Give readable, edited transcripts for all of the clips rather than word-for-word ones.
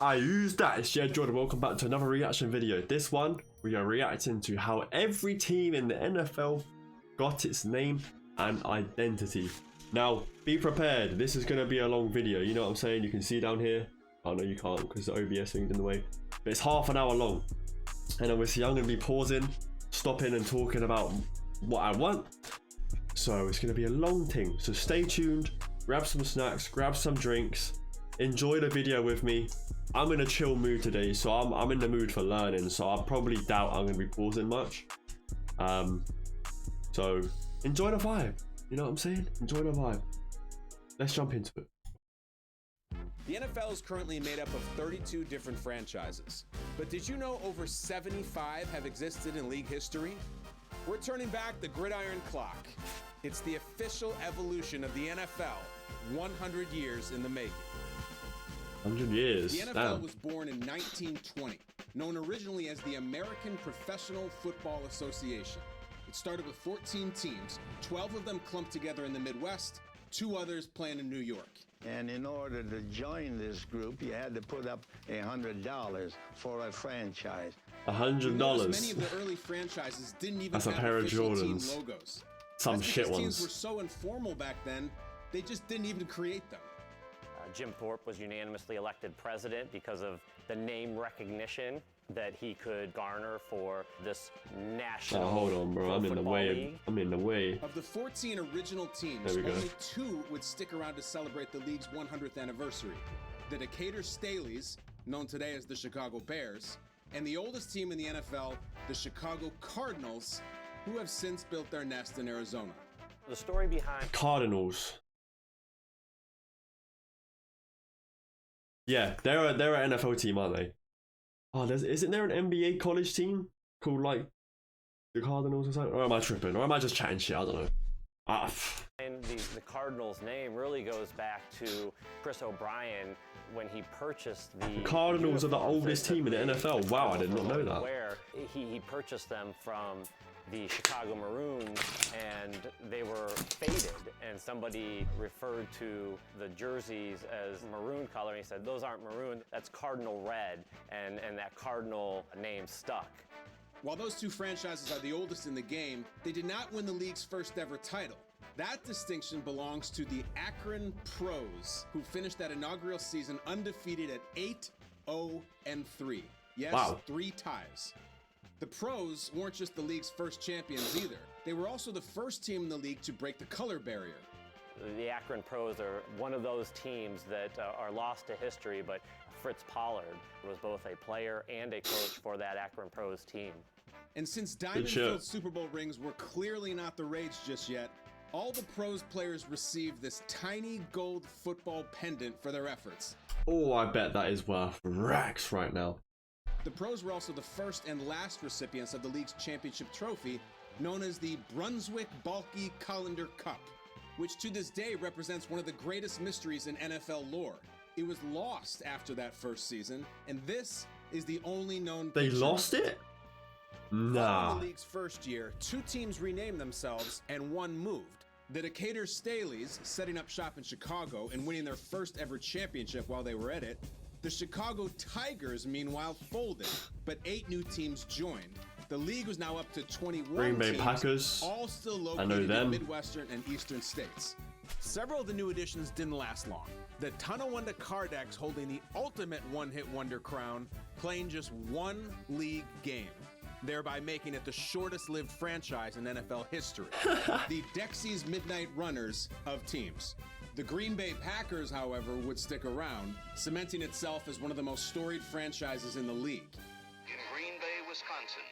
I use that. It's YeaJord. Welcome back to another reaction video. This one, we are reacting to how every team in the NFL got its name and identity. Now, be prepared. This is going to be a long video. You know what I'm saying? You can see down here. Oh, no, you can't because the OBS thing's in the way. But it's half an hour long. And obviously, I'm going to be pausing, stopping and talking about what I want. So it's going to be a long thing. So stay tuned. Grab some snacks. Grab some drinks. Enjoy the video with me. I'm in a chill mood today, so I'm in the mood for learning, so I probably doubt I'm going to be pausing much. So enjoy the vibe, you know what I'm saying? Enjoy the vibe. Let's jump into it. The NFL is currently made up of 32 different franchises, but did you know over 75 have existed in league history? We're turning back the gridiron clock. It's the official evolution of the NFL, 100 years in the making. 100 years. The NFL Damn. was born in 1920, known originally as the American Professional Football Association. It started with 14 teams, 12 of them clumped together in the Midwest, 2 others playing in New York. And in order to join this group, you had to put up $100 for a franchise. $100. Many of the early franchises didn't even That's a have pair of official team Jordans. logos. Some That's shit because teams ones. were so informal back then, they just didn't even create them. Jim Thorpe was unanimously elected president because of the name recognition that he could garner for this national. Oh, hold on, bro. I'm in the way. league. I'm in the way. Of the 14 original teams, There we go. only 2 would stick around to celebrate the league's 100th anniversary. The Decatur Staleys, known today as the Chicago Bears, and the oldest team in the NFL, the Chicago Cardinals, who have since built their nest in Arizona. The story behind Cardinals. Yeah, they're an NFL team, aren't they? Oh, isn't there an NBA college team called like the Cardinals or something? Or am I tripping? Or am I just chatting shit? I don't know. and the Cardinals name really goes back to Chris O'Brien when he purchased the Cardinals are the uniforms oldest that team in the NFL. Wow, I did not know that. Where he purchased them from the Chicago Maroons, and they were faded, and somebody referred to the jerseys as maroon color, and he said, those aren't maroon, that's cardinal red, and that cardinal name stuck. While those 2 franchises are the oldest in the game, they did not win the league's first ever title. That distinction belongs to the Akron Pros, who finished that inaugural season undefeated at 8-0-3. Yes, wow. 3 ties. The Pros weren't just the league's first champions either. They were also the first team in the league to break the color barrier. The Akron Pros are one of those teams that are lost to history, but Fritz Pollard was both a player and a coach for that Akron Pros team. And since diamond-filled Super Bowl rings were clearly not the rage just yet, all the Pros players received this tiny gold football pendant for their efforts. Oh, I bet that is worth racks right now. The Pros were also the first and last recipients of the league's championship trophy, known as the Brunswick Balke Colander Cup, which to this day represents one of the greatest mysteries in NFL lore. It was lost after that first season, and this is the only known They picture. lost it? Nah. Following the league's first year, 2 teams renamed themselves and 1 moved. The Decatur Staleys, setting up shop in Chicago and winning their first ever championship while they were at it. The Chicago Tigers, meanwhile, folded, but 8 new teams joined. The league was now up to 21 Green Bay teams, Packers. all still I know located them. in Midwestern and Eastern states. Several of the new additions didn't last long. The Tonawanda Cardex holding the ultimate one-hit wonder crown, playing just 1 league game, thereby making it the shortest-lived franchise in NFL history. The Dexys Midnight Runners of teams. The Green Bay Packers, however, would stick around, cementing itself as one of the most storied franchises in the league. In Green Bay, Wisconsin,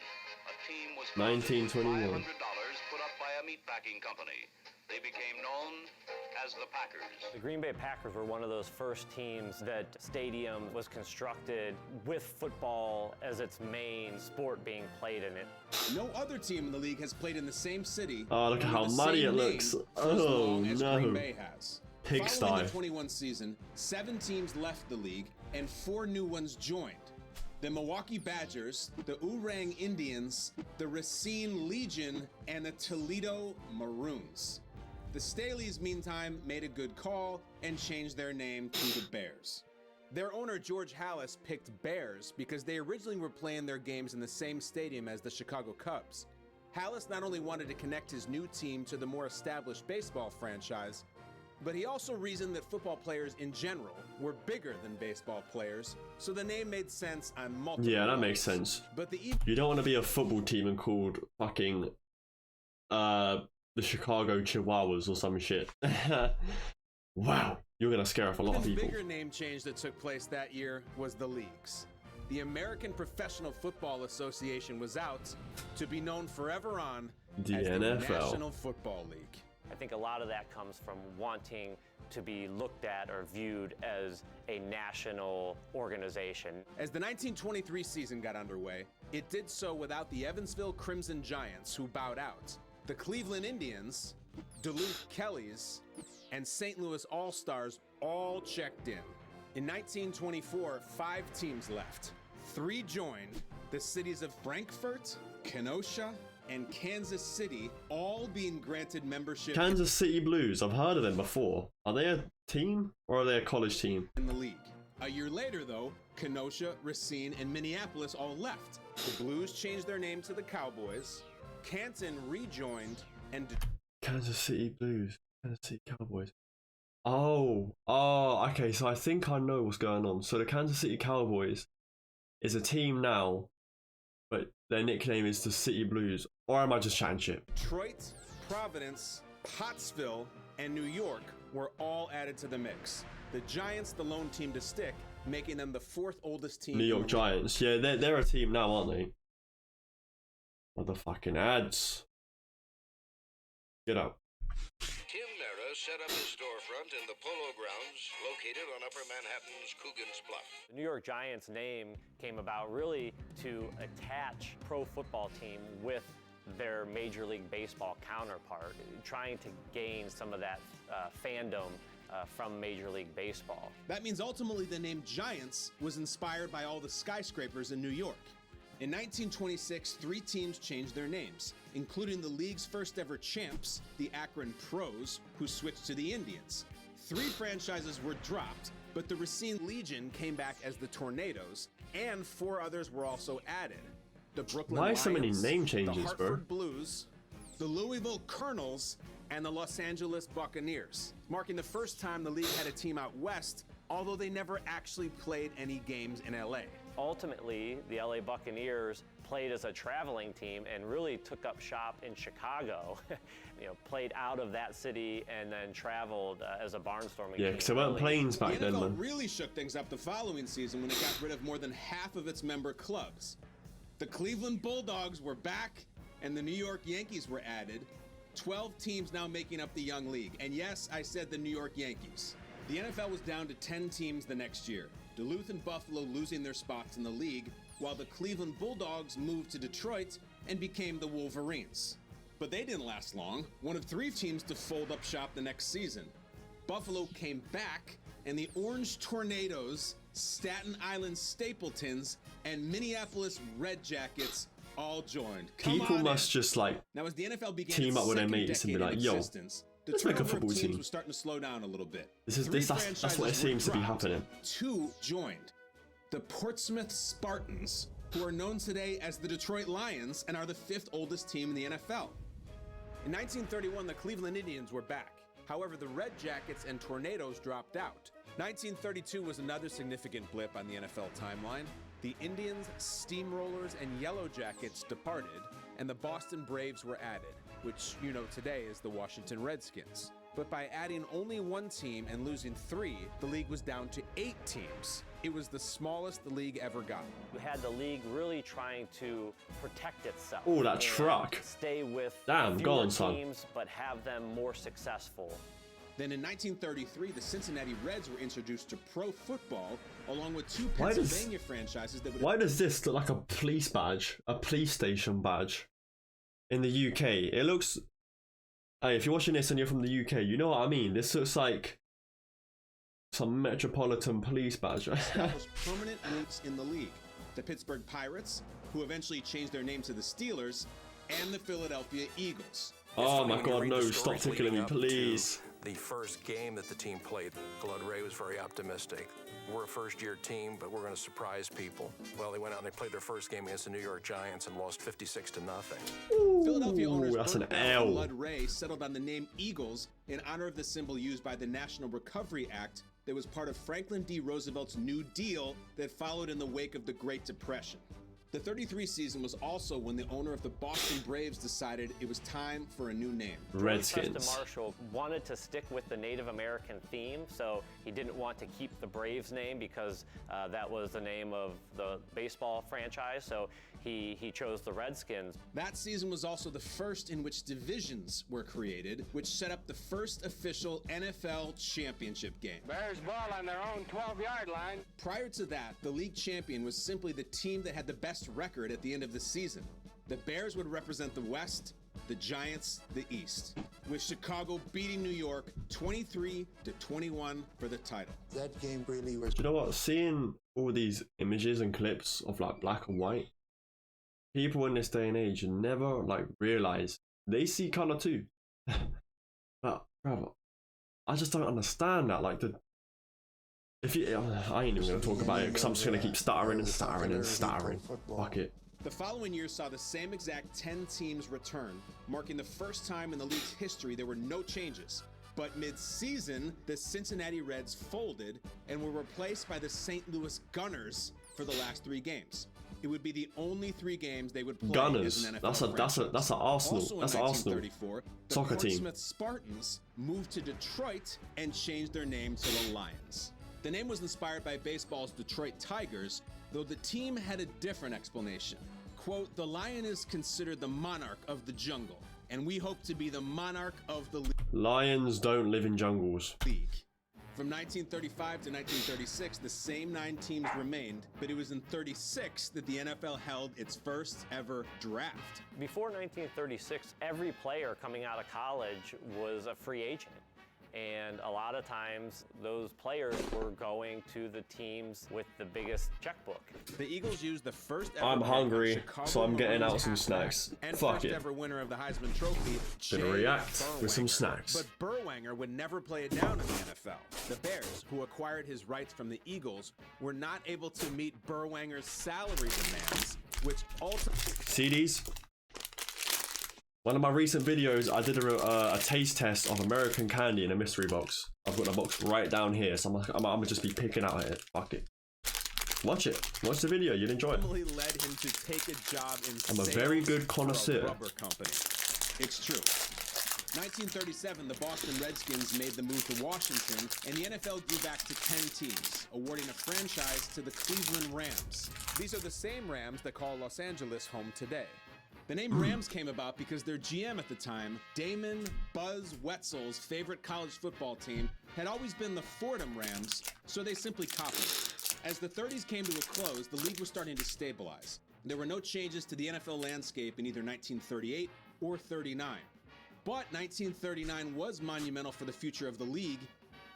a team was 1921. $500 put up by a meatpacking company. They became known as the Packers. The Green Bay Packers were one of those first teams that stadium was constructed with football as its main sport being played in it. No other team in the league has played in the same city. Oh, look at how under the muddy same it name looks. for as Oh, long as no. Green Bay has. Pigsty. Following the 21 season, 7 teams left the league and 4 new ones joined. The Milwaukee Badgers, the Oorang Indians, the Racine Legion, and the Toledo Maroons. The Staleys, meantime, made a good call and changed their name to the Bears. Their owner, George Halas, picked Bears because they originally were playing their games in the same stadium as the Chicago Cubs. Halas not only wanted to connect his new team to the more established baseball franchise, but he also reasoned that football players in general were bigger than baseball players, so the name made sense on multiple Yeah, that levels. makes sense. But the You don't want to be a football team and called fucking the Chicago Chihuahuas or some shit. Wow, you're gonna scare off a lot of even people. bigger name change that took place that year was the leagues. The American Professional Football Association was out to be known forever on The as the NFL. National Football League. I think a lot of that comes from wanting to be looked at or viewed as a national organization. As the 1923 season got underway, it did so without the Evansville Crimson Giants, who bowed out. The Cleveland Indians, Duluth Kellys, and St. Louis All-Stars all checked in. In 1924, 5 teams left. 3 joined, the cities of Frankfurt, Kenosha, and Kansas City all being granted membership Kansas City Blues, I've heard of them before. Are they a team or are they a college team? in the league. A year later, though, Kenosha, Racine, and Minneapolis all left. The Blues changed their name to the Cowboys, Canton rejoined, and Kansas City Blues, Kansas City Cowboys. Oh, okay, so I think I know what's going on. So the Kansas City Cowboys is a team now, but their nickname is the City Blues. Or am I just chatting shit? Detroit, Providence, Pottsville, and New York were all added to the mix. The Giants, the lone team to stick, making them the 4th oldest team. New in York the Giants. Yeah, they're a team now, aren't they? Motherfucking ads. Get out. Tim Mara set up his storefront in the Polo Grounds, located on Upper Manhattan's Coogan's Bluff. The New York Giants name came about really to attach pro football team with their Major League Baseball counterpart, trying to gain some of that fandom from Major League Baseball. That means ultimately the name Giants was inspired by all the skyscrapers in New York. In 1926, 3 teams changed their names, including the league's first ever champs, the Akron Pros, who switched to the Indians. 3 franchises were dropped, but the Racine Legion came back as the Tornadoes, and 4 others were also added. The Brooklyn Why so many Lions, name changes, the bro? Hartford Blues, the Louisville Colonels, and the Los Angeles Buccaneers, marking the first time the league had a team out west, although they never actually played any games in LA. Ultimately, the LA Buccaneers played as a traveling team and really took up shop in Chicago. Played out of that city and then traveled as a barnstorming Yeah, team. because there weren't planes back The then, NFL man. really shook things up the following season when it got rid of more than half of its member clubs. The Cleveland Bulldogs were back, and the New York Yankees were added. 12 teams now making up the young league. And yes, I said the New York Yankees. The NFL was down to 10 teams the next year, Duluth and Buffalo losing their spots in the league, while the Cleveland Bulldogs moved to Detroit and became the Wolverines. But they didn't last long, one of 3 teams to fold up shop the next season. Buffalo came back, and the Orange Tornadoes, Staten Island Stapletons, and Minneapolis Red Jackets all joined. Come People on must in. just like Now, as the NFL began team its up with their second mates and be decade in like, yo, existence, the let's make a turnover of football teams team. was starting to slow down a little bit. That's what it franchises seems were to be dropped. happening. 2 joined. The Portsmouth Spartans, who are known today as the Detroit Lions and are the 5th oldest team in the NFL. In 1931, the Cleveland Indians were back. However, the Red Jackets and Tornadoes dropped out. 1932 was another significant blip on the NFL timeline. The Indians, Steamrollers, and Yellow Jackets departed, and the Boston Braves were added, which you know today as the Washington Redskins. But by adding only 1 team and losing 3, the league was down to 8 teams. It was the smallest the league ever got. You had the league really trying to protect itself. Oh, that and truck. Stay with Damn, fewer go on, son. teams, but have them more successful. Then in 1933, the Cincinnati Reds were introduced to pro football, along with 2 Why does- Pennsylvania franchises that would Why does this look like a police badge? A police station badge? In the UK. It looks... Hey, if you're watching this and you're from the UK, you know what I mean? This looks like some Metropolitan Police badge. established permanent roots in the league. The Pittsburgh Pirates, who eventually changed their name to the Steelers, and the Philadelphia Eagles. Oh my god, no, stop tickling me, please. The first game that the team played, Blood Ray was very optimistic. we're a first-year team, but we're going to surprise people. Well, they went out and they played their first game against the New York Giants and lost 56-0. Philadelphia owners that's an Burt Bell L. and Lud Ray settled on the name Eagles in honor of the symbol used by the National Recovery Act that was part of Franklin D. Roosevelt's New Deal that followed in the wake of the Great Depression. The 33 season was also when the owner of the Boston Braves decided it was time for a new name. Redskins. Preston Marshall wanted to stick with the Native American theme, so he didn't want to keep the Braves name because that was the name of the baseball franchise, so he chose the Redskins. That season was also the first in which divisions were created, which set up the first official NFL championship game. Bears ball on their own 12-yard line. Prior to that, the league champion was simply the team that had the best record at the end of the season. The Bears would represent the West, the Giants the East, with Chicago beating New York 23-21 for the title. That game really was. Do you know what? Seeing all these images and clips of like black and white, people in this day and age never like realize they see color too. But brother, I just don't understand that. Like if you, I ain't even gonna talk about it because I'm just gonna keep stuttering and stuttering and stuttering. Fuck it. The following year saw the same exact 10 teams return, marking the first time in the league's history there were no changes. But mid-season, the Cincinnati Reds folded and were replaced by the St. Louis Gunners for the last 3 games. It would be the only 3 games they would play Gunners. as an NFL That's an Arsenal. Also That's in an Arsenal 1934, the soccer team. Portsmouth Spartans moved to Detroit and changed their name to the Lions. The name was inspired by baseball's Detroit Tigers, though the team had a different explanation. Quote, "The lion is considered the monarch of the jungle, and we hope to be the monarch of the Lions don't live in jungles. league." From 1935 to 1936, the same 9 teams remained, but it was in 36 that the NFL held its first ever draft. Before 1936, every player coming out of college was a free agent. And a lot of times those players were going to the teams with the biggest checkbook. The Eagles used the first ever I'm pick hungry, on Chicago so I'm getting Maroons out some halfback snacks. And Fuck first it. ever winner of the Heisman Trophy, Gonna Jay react with some Berwanger. snacks. But Berwanger would never play it down in the NFL. The Bears, who acquired his rights from the Eagles, were not able to meet Berwanger's salary demands, which ultimately... See these? One of my recent videos, I did a taste test of American candy in a mystery box. I've got the box right down here, so I'm gonna just be picking out it. Fuck it. Watch it. Watch the video. You'll enjoy it. led him to take a job in I'm a sales very good for a connoisseur. rubber company. It's true. 1937, the Boston Redskins made the move to Washington, and the NFL grew back to 10 teams, awarding a franchise to the Cleveland Rams. These are the same Rams that call Los Angeles home today. The name Rams came about because their GM at the time, Damon Buzz Wetzel's favorite college football team, had always been the Fordham Rams, so they simply copied. As the 30s came to a close, the league was starting to stabilize. There were no changes to the NFL landscape in either 1938 or 39. But 1939 was monumental for the future of the league,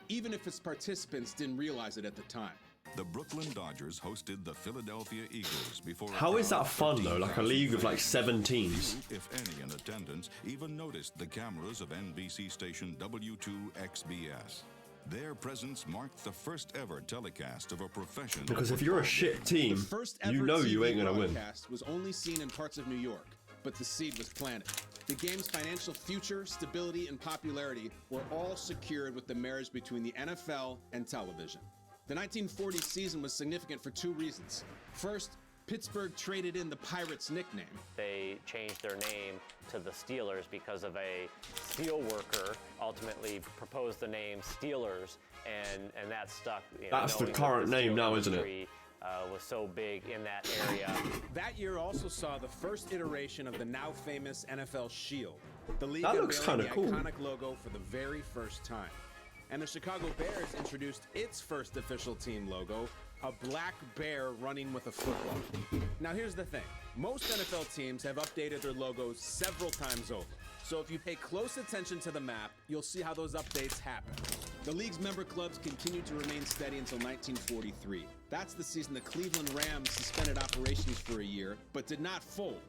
even if its participants didn't realize it at the time. The Brooklyn Dodgers hosted the Philadelphia Eagles before. How is that fun though? Like a league of like 7 teams. If any in attendance even noticed the cameras of NBC station W2XBS. Their presence marked the first ever telecast of a professional. Because if you're a shit team, The first ever you know TV you ain't gonna win. broadcast was only seen in parts of New York, but the seed was planted. The game's financial future, stability, and popularity were all secured with the marriage between the NFL and television. The 1940 season was significant for 2 reasons. First, Pittsburgh traded in the Pirates nickname. They changed their name to the Steelers because of a steel worker ultimately proposed the name Steelers, and that stuck. That's the knowing that current name steel now, isn't it? industry, was so big in that area. That year also saw the first iteration of the now famous NFL Shield. The league That looks unveiling kinda the cool. iconic logo for the very first time. And the Chicago Bears introduced its first official team logo, a black bear running with a football. Now here's the thing. Most NFL teams have updated their logos several times over. So if you pay close attention to the map, you'll see how those updates happen. The league's member clubs continued to remain steady until 1943. That's the season the Cleveland Rams suspended operations for a year, but did not fold.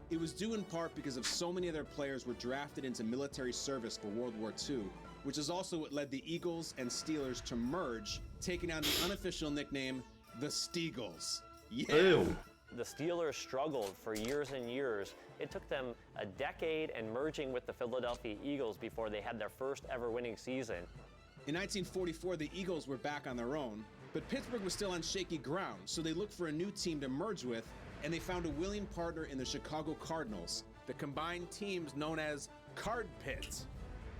It was due in part because of so many of their players were drafted into military service for World War II, which is also what led the Eagles and Steelers to merge taking on the unofficial nickname, the Steagles. Yeah. Ew. The Steelers struggled for years and years. It took them a decade and merging with the Philadelphia Eagles before they had their first ever winning season. In 1944, the Eagles were back on their own, but Pittsburgh was still on shaky ground, so they looked for a new team to merge with, and they found a willing partner in the Chicago Cardinals, the combined teams known as Card Pit.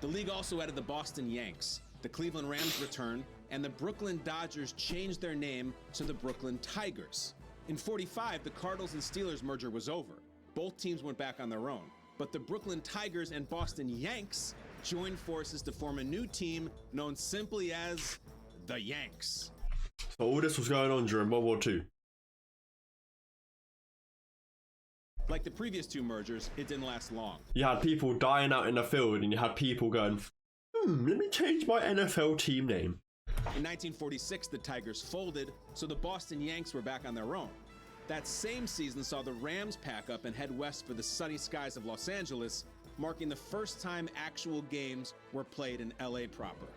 The league also added the Boston Yanks, the Cleveland Rams returned, and the Brooklyn Dodgers changed their name to the Brooklyn Tigers. In '45, the Cardinals and Steelers merger was over. Both teams went back on their own, but the Brooklyn Tigers and Boston Yanks joined forces to form a new team known simply as the Yanks. So all this was going on during World War II. Like the previous two mergers, it didn't last long. You had people dying out in the field, and you had people going, let me change my NFL team name. In 1946, the Tigers folded, so the Boston Yanks were back on their own. That same season saw the Rams pack up and head west for the sunny skies of Los Angeles, marking the first time actual games were played in LA proper.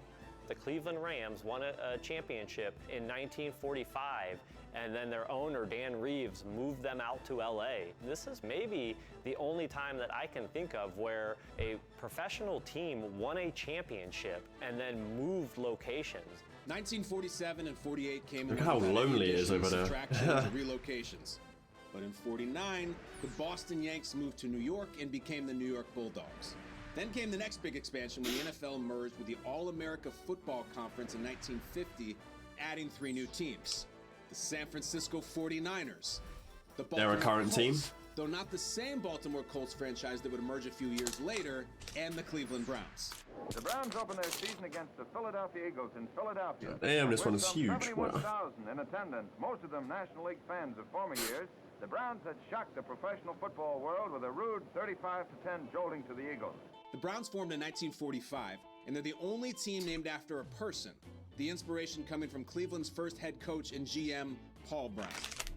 The Cleveland Rams won a championship in 1945, and then their owner, Dan Reeves, moved them out to LA. This is maybe the only time that I can think of where a professional team won a championship and then moved locations. 1947 and 48 came Look how lonely it is over there. Subtractions and relocations. But in 49, the Boston Yanks moved to New York and became the New York Bulldogs. Then came the next big expansion when the NFL merged with the All-America Football Conference in 1950, adding 3 new teams. The San Francisco 49ers. The They're a current Colts, team. Though not the same Baltimore Colts franchise that would emerge a few years later, and the Cleveland Browns. The Browns opened their season against the Philadelphia Eagles in Philadelphia. Damn, this one is With huge. some 71,000 in attendance, most of them National League fans of former years. The Browns had shocked the professional football world with a rude 35-10 jolting to the Eagles. The Browns formed in 1945, and they're the only team named after a person. The inspiration coming from Cleveland's first head coach and GM, Paul Brown.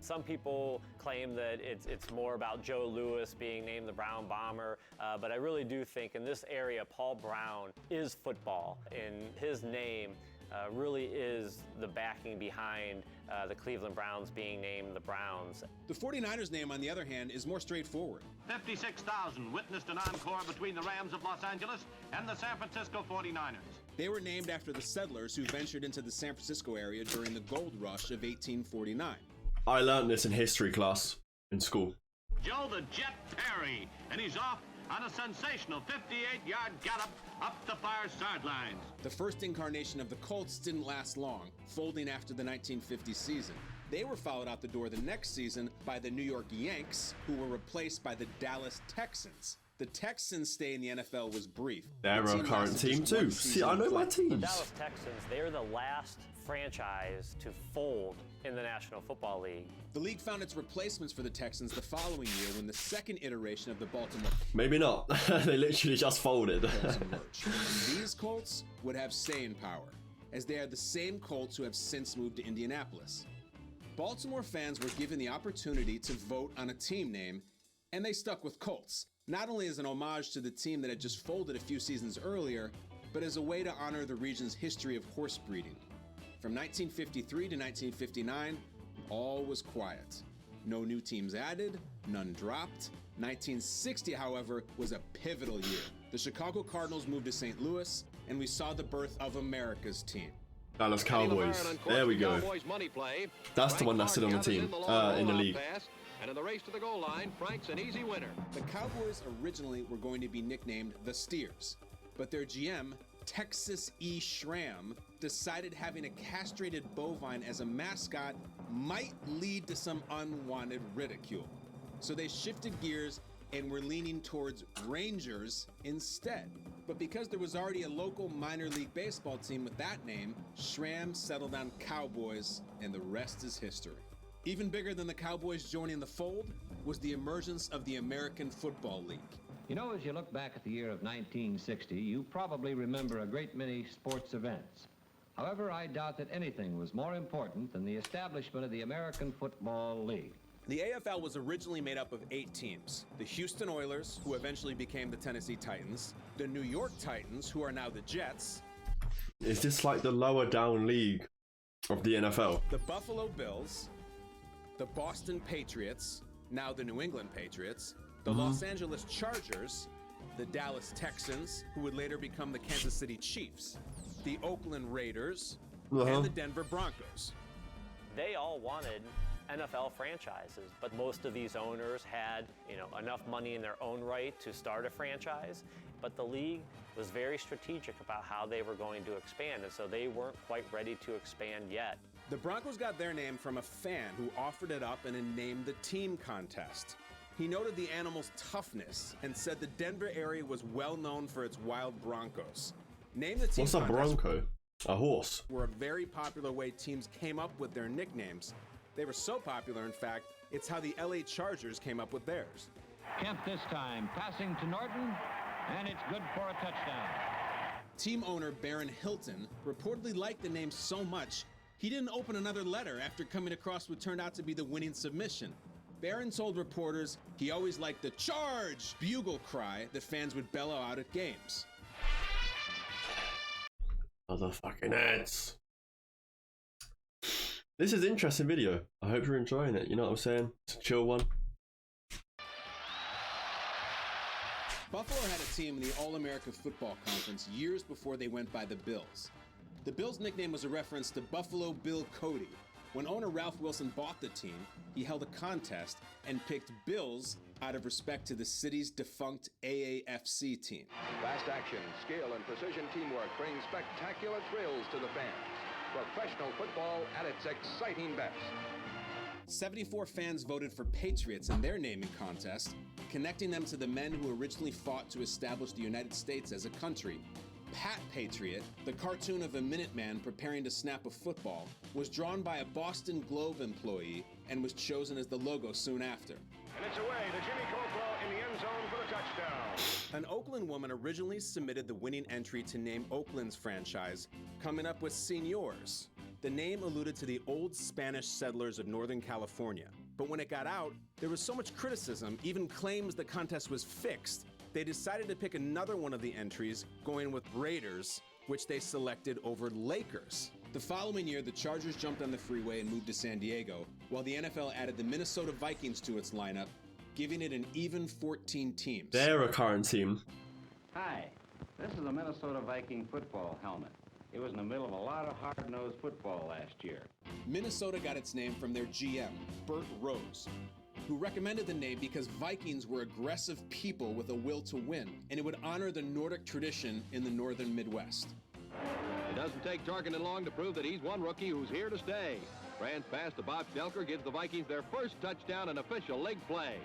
Some people claim that it's more about Joe Louis being named the Brown Bomber, but I really do think in this area, Paul Brown is football. In his name really is the backing behind the Cleveland Browns being named the Browns. The 49ers name, on the other hand, is more straightforward. 56,000 witnessed an encore between the Rams of Los Angeles and the San Francisco 49ers. They were named after the settlers who ventured into the San Francisco area during the gold rush of 1849. I learned this in history class in school. Joe the Jet Perry, and he's off on a sensational 58-yard gallop up the far sidelines. The first incarnation of the Colts didn't last long, folding after the 1950 season. They were followed out the door the next season by the New York Yanks, who were replaced by the Dallas Texans. The Texans' stay in the NFL was brief. They're a current team too. See, I know my The teams. Dallas Texans, they're the last franchise to fold in the National Football League. The league found its replacements for the Texans the following year when the second iteration of the Baltimore Maybe not. They literally just folded. Colts emerged. These Colts would have staying power, as they are the same Colts who have since moved to Indianapolis. Baltimore fans were given the opportunity to vote on a team name, and they stuck with Colts, not only as an homage to the team that had just folded a few seasons earlier, but as a way to honor the region's history of horse breeding. From 1953 to 1959, all was quiet. No new teams added, none dropped. 1960, however, was a pivotal year. The Chicago Cardinals moved to St. Louis, and we saw the birth of America's team. Dallas Cowboys. There we go. That's the one that's still on the team, in the league. And in the race to the goal line, Frank's an easy winner. The Cowboys originally were going to be nicknamed the Steers, but their GM, Texas E. Schramm, decided having a castrated bovine as a mascot might lead to some unwanted ridicule. So they shifted gears and were leaning towards Rangers instead. But because there was already a local minor league baseball team with that name, Schramm settled on Cowboys, and the rest is history. Even bigger than the Cowboys joining the fold was the emergence of the American Football League. You know, as you look back at the year of 1960, you probably remember a great many sports events. However, I doubt that anything was more important than the establishment of the American Football League. The AFL was originally made up of 8 teams. The Houston Oilers, who eventually became the Tennessee Titans, the New York Titans, who are now the Jets. Is this like the lower down league of the NFL. The Buffalo Bills, the Boston Patriots, now the New England Patriots, the Los Angeles Chargers, the Dallas Texans, who would later become the Kansas City Chiefs, the Oakland Raiders, and the Denver Broncos. They all wanted NFL franchises, but most of these owners had, enough money in their own right to start a franchise, but the league was very strategic about how they were going to expand, and so they weren't quite ready to expand yet. The Broncos got their name from a fan who offered it up in a Name the Team contest. He noted the animal's toughness and said the Denver area was well known for its wild broncos. Name the Team What's a bronco? A horse. Were a very popular way teams came up with their nicknames. They were so popular, in fact, it's how the LA Chargers came up with theirs. Kemp this time, passing to Norton, and it's good for a touchdown. Team owner Baron Hilton reportedly liked the name so much, he didn't open another letter after coming across what turned out to be the winning submission. Baron told reporters he always liked the "Charge" bugle cry that fans would bellow out at games. Motherfucking heads. This is an interesting video. I hope you're enjoying it. You know what I'm saying? It's a chill one. Buffalo had a team in the All-America Football Conference years before they went by the Bills. The Bills' nickname was a reference to Buffalo Bill Cody. When owner Ralph Wilson bought the team, he held a contest and picked Bills out of respect to the city's defunct AAFC team. Fast action, skill, and precision teamwork bring spectacular thrills to the fans. Professional football at its exciting best. 74 fans voted for Patriots in their naming contest, connecting them to the men who originally fought to establish the United States as a country. Pat Patriot, the cartoon of a Minuteman preparing to snap a football, was drawn by a Boston Globe employee and was chosen as the logo soon after. And it's away to Jimmy Coquel in the end zone for the touchdown. An Oakland woman originally submitted the winning entry to name Oakland's franchise, coming up with Señors. The name alluded to the old Spanish settlers of Northern California. But when it got out, there was so much criticism, even claims the contest was fixed, they decided to pick another one of the entries, going with Raiders, which they selected over Lakers. The following year, the Chargers jumped on the freeway and moved to San Diego, while the NFL added the Minnesota Vikings to its lineup, giving it an even 14 teams. They're a current team. Hi, this is a Minnesota Viking football helmet. It was in the middle of a lot of hard-nosed football last year. Minnesota got its name from their GM, Bert Rose, who recommended the name because Vikings were aggressive people with a will to win, and it would honor the Nordic tradition in the northern Midwest. It doesn't take Tarkenton long to prove that he's one rookie who's here to stay. France pass to Bob Stelker gives the Vikings their first touchdown in official league play.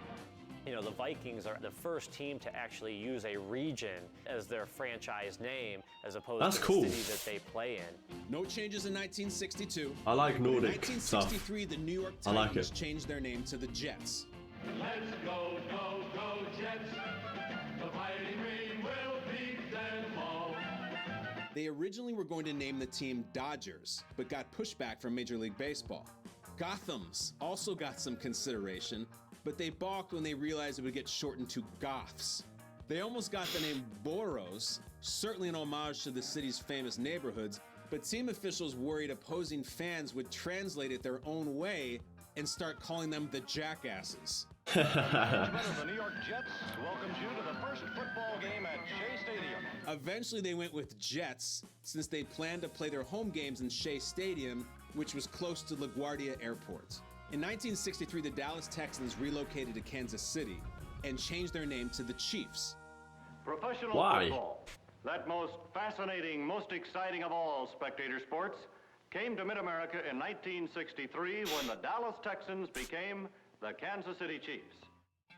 The Vikings are the first team to actually use a region as their franchise name as opposed to the city that they play in. No changes in 1962. I like Nordic in 1963, the New York Titans changed their name to the Jets. Let's go, go, go, Jets. The Fighting Green will beat them all. They originally were going to name the team Dodgers, but got pushback from Major League Baseball. Gothams also got some consideration, but they balked when they realized it would get shortened to Goths. They almost got the name Boroughs, certainly an homage to the city's famous neighborhoods, but team officials worried opposing fans would translate it their own way and start calling them the Jackasses. The New York Jets welcomes you to the first football game at Shea Stadium. Eventually they went with Jets, since they planned to play their home games in Shea Stadium, which was close to LaGuardia Airport. In 1963, the Dallas Texans relocated to Kansas City and changed their name to the Chiefs. Professional football, that most fascinating, most exciting of all spectator sports, came to Mid-America in 1963 when the Dallas Texans became the Kansas City Chiefs.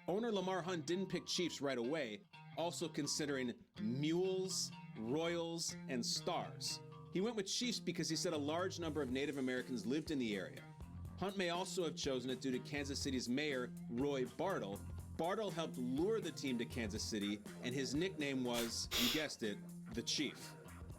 Owner Lamar Hunt didn't pick Chiefs right away, also considering Mules, Royals, and Stars. He went with Chiefs because he said a large number of Native Americans lived in the area. Hunt may also have chosen it due to Kansas City's mayor, Roy Bartle. Bartle helped lure the team to Kansas City, and his nickname was, you guessed it, the Chief.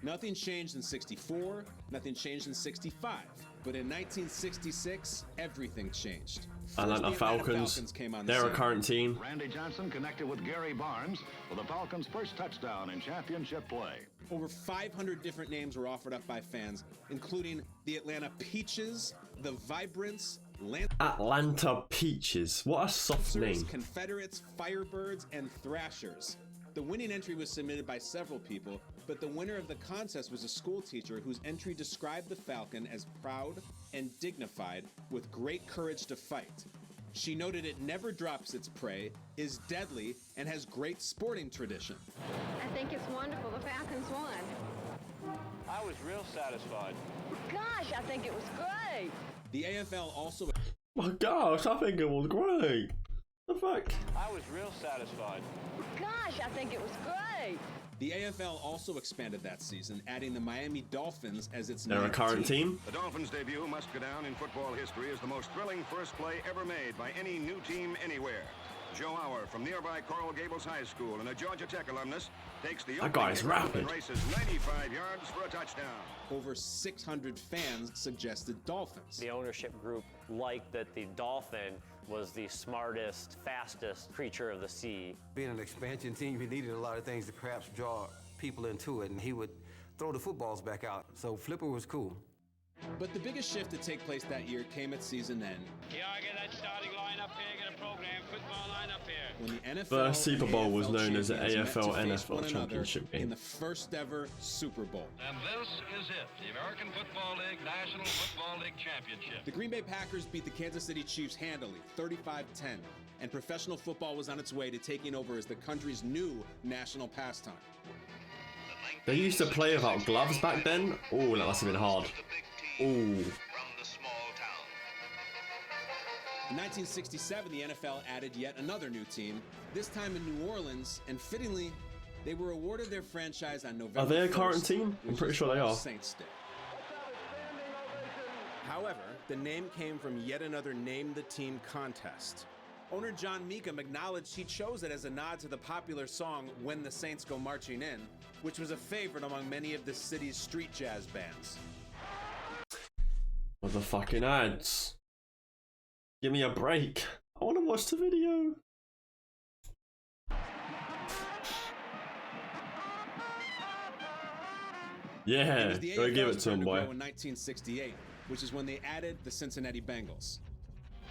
Nothing changed in '64, nothing changed in '65. But in 1966, everything changed. Atlanta Falcons, came on they're the a current team. Randy Johnson connected with Gary Barnes for the Falcons' first touchdown in championship play. Over 500 different names were offered up by fans, including the Atlanta Peaches, the Vibrants, Atlanta Peaches. What a soft name. Confederates, Firebirds, and Thrashers. The winning entry was submitted by several people, but the winner of the contest was a school teacher whose entry described the Falcon as proud and dignified with great courage to fight. She noted it never drops its prey, is deadly, and has great sporting tradition. I think it's wonderful the Falcons won. I was real satisfied. Gosh, I think it was great. The AFL also... My gosh, I think it was great. The fuck? I was real satisfied. Gosh, I think it was great. The AFL also expanded that season, adding the Miami Dolphins as its They're a current team. The Dolphins' debut must go down in football history as the most thrilling first play ever made by any new team anywhere. Joe Hour from nearby Coral Gables High School and a Georgia Tech alumnus takes the that guy's rapid and races 95 yards for a touchdown. Over 600 fans suggested Dolphins. The ownership group liked that the Dolphin was the smartest, fastest creature of the sea. Being an expansion team, he needed a lot of things to perhaps draw people into it, and he would throw the footballs back out. So Flipper was cool. But the biggest shift to take place that year came at season end. Here, get that starting lineup here, get a program, football lineup here. When the NFL First Super Bowl was known as the champions met to AFL face one NFL another Championship in game. the first ever Super Bowl. And this is it, the American Football League National Football League Championship. The Green Bay Packers beat the Kansas City Chiefs handily, 35-10, and professional football was on its way to taking over as the country's new national pastime. They used to play without gloves back then. Oh, that must have been hard. Oh. In 1967, the NFL added yet another new team, this time in New Orleans, and fittingly, they were awarded their franchise on November 1st. Are they a current team? I'm pretty sure they are. Saints Day. However, the name came from yet another Name the Team contest. Owner John Meekum acknowledged he chose it as a nod to the popular song When the Saints Go Marching In, which was a favorite among many of the city's street jazz bands. What the fucking ads? Give me a break. I want to watch the video. Yeah, go give it to him, boy. In 1968, which is when they added the Cincinnati Bengals.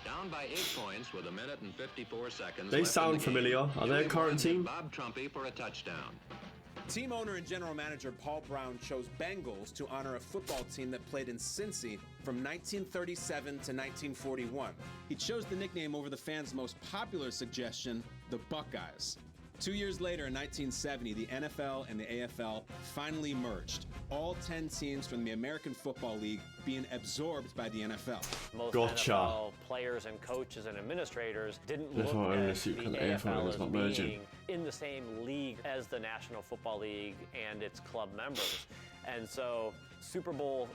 Down by 8 points with 1:54 seconds. They sound familiar. Are they a current team? Bob Trumpy for a touchdown. Team owner and general manager Paul Brown chose Bengals to honor a football team that played in Cincy from 1937 to 1941. He chose the nickname over the fans' most popular suggestion, the Buckeyes. 2 years later, in 1970, the NFL and the AFL finally merged, all 10 teams from the American Football League being absorbed by the NFL. Most NFL players and coaches and administrators didn't look at the AFL as being in the same league as the National Football League and its club members. And so Super Bowl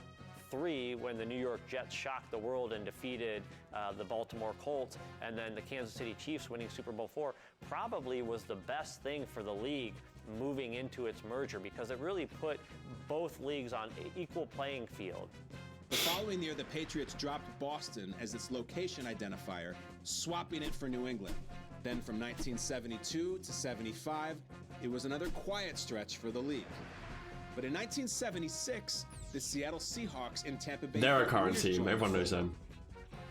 III, when the New York Jets shocked the world and defeated the Baltimore Colts, and then the Kansas City Chiefs winning Super Bowl IV, probably was the best thing for the league moving into its merger, because it really put both leagues on equal playing field. The following year, the Patriots dropped Boston as its location identifier, swapping it for New England. Then from 1972 to 75, it was another quiet stretch for the league. But in 1976, the Seattle Seahawks in Tampa Bay... They're a current team. Everyone knows them.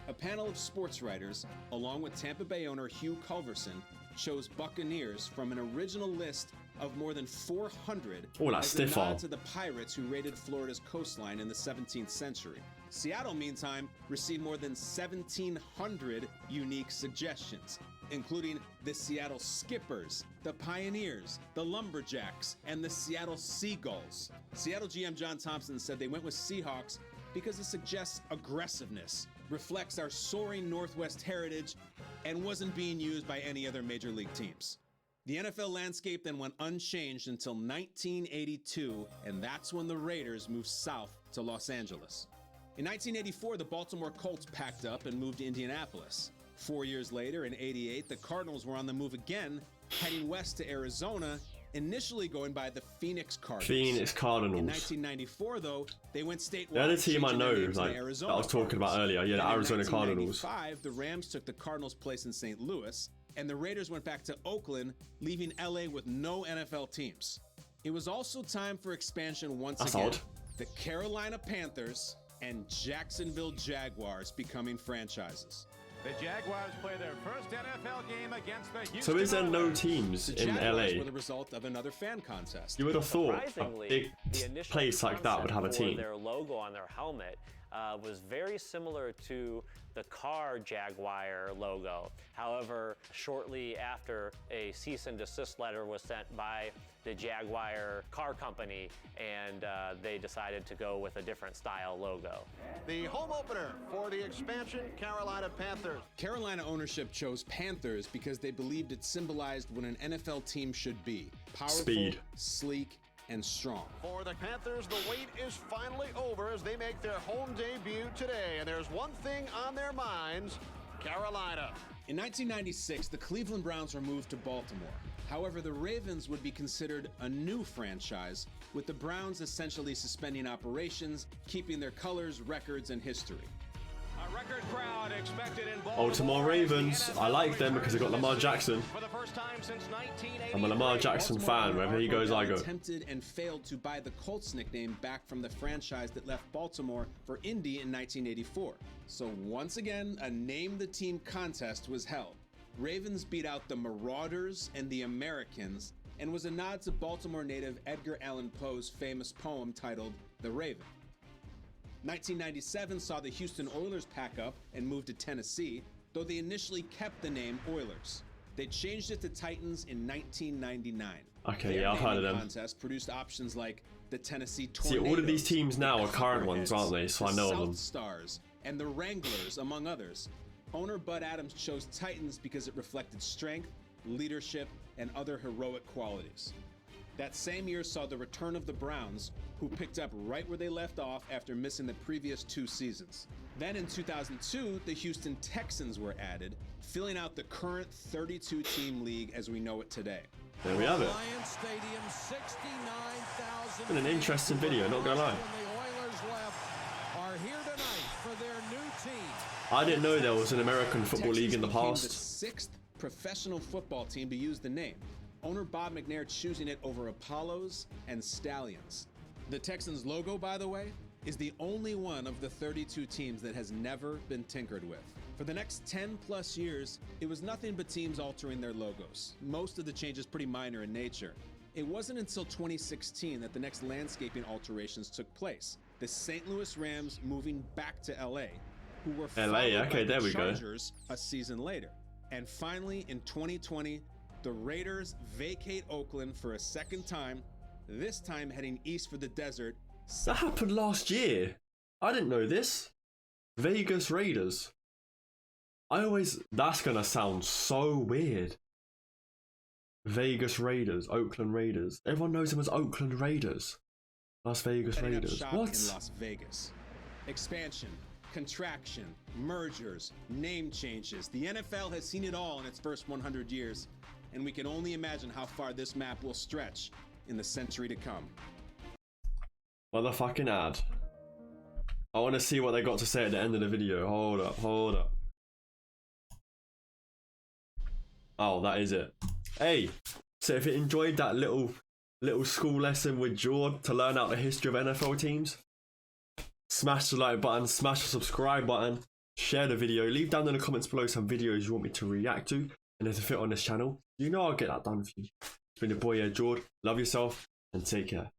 A panel of sports writers, along with Tampa Bay owner Hugh Culverson, chose Buccaneers from an original list of more than 400 as a nod to the pirates who raided Florida's coastline in the 17th century. Seattle, meantime, received more than 1,700 unique suggestions, including the Seattle Skippers, the Pioneers, the Lumberjacks, and the Seattle Seagulls. Seattle GM John Thompson said they went with Seahawks because it suggests aggressiveness, reflects our soaring Northwest heritage, and wasn't being used by any other major league teams. The NFL landscape then went unchanged until 1982, and that's when the Raiders moved south to Los Angeles. In 1984, the Baltimore Colts packed up and moved to Indianapolis. 4 years later, in '88, the Cardinals were on the move again, heading west to Arizona, initially going by the Phoenix Cardinals. Phoenix Cardinals. In 1994, though, they went statewide. They're the team I know, like like, that I was talking about earlier. Yeah, the Arizona Cardinals. In 1995, the Rams took the Cardinals' place in St. Louis, and the Raiders went back to Oakland, leaving LA with no NFL teams. It was also time for expansion once again. Odd. The Carolina Panthers and Jacksonville Jaguars becoming franchises. The Jaguars play their first NFL game against the Houston So is there no Oilers. teams The in Jaguars LA? were the result of another fan contest. You would have thought a Surprisingly, big the initial place like that would have a concept for team. Their logo on their helmet was very similar to the car Jaguar logo. However, shortly after, a cease and desist letter was sent by the Jaguar car company, and they decided to go with a different style logo. The home opener for the expansion Carolina Panthers. Carolina ownership chose Panthers because they believed it symbolized what an NFL team should be: powerful, Speed. sleek, and strong. For the Panthers, the wait is finally over as they make their home debut today. And there's one thing on their minds: Carolina. In 1996, the Cleveland Browns were moved to Baltimore. However, the Ravens would be considered a new franchise, with the Browns essentially suspending operations, keeping their colors, records, and history. A record crowd expected in Baltimore. Baltimore Ravens. I like them because they got Lamar Jackson. For the first time since 1980. I'm a Lamar Jackson fan. Wherever he goes, I go. Attempted and failed to buy the Colts nickname back from the franchise that left Baltimore for Indy in 1984. So once again, a name the team contest was held. Ravens beat out the Marauders and the Americans, and was a nod to Baltimore native Edgar Allan Poe's famous poem titled The Raven. 1997 saw the Houston Oilers pack up and move to Tennessee, though they initially kept the name Oilers. They changed it to Titans in 1999. Okay, Their yeah, I've heard of naming them. contest produced options like the Tennessee See, Tornadoes, all of these teams now the are current ones, aren't they? So I know the of them. South Stars, and the Wranglers, among others. Owner Bud Adams chose Titans because it reflected strength, leadership, and other heroic qualities. That same year saw the return of the Browns, who picked up right where they left off after missing the previous 2 seasons. Then in 2002, the Houston Texans were added, filling out the current 32-team league as we know it today. There we have it. Lions Stadium, 69,000. Been an interesting video, not gonna lie. When the Oilers left, are here tonight for their new team. I didn't know there was an American football league in the became past. the 6th professional football team to use the name. Owner Bob McNair choosing it over Apollos and Stallions. The Texans logo, by the way, is the only one of the 32 teams that has never been tinkered with. For the next 10 plus years, it was nothing but teams altering their logos. Most of the changes pretty minor in nature. It wasn't until 2016 that the next landscaping alterations took place. The St. Louis Rams moving back to LA, who were followed okay, by there the we go. Chargers a season later. And finally, in 2020, the Raiders vacate Oakland for a second time, this time heading east for the desert. That happened last year. I didn't know this. Vegas Raiders. That's gonna sound so weird. Vegas Raiders, Oakland Raiders. Everyone knows them as Oakland Raiders. Las Vegas Setting up Raiders. shop What? in Las Vegas. Expansion, contraction, mergers, name changes. The NFL has seen it all in its first 100 years, and we can only imagine how far this map will stretch in the century to come. Motherfucking ad. I want to see what they got to say at the end of the video. Hold up. Oh, that is it. Hey, so if you enjoyed that little school lesson with YeaJord to learn out the history of NFL teams, smash the like button, smash the subscribe button, share the video, leave down in the comments below some videos you want me to react to, and if they fit on this channel, you know I'll get that done for you. It's been your boy YeaJord. Love yourself and take care.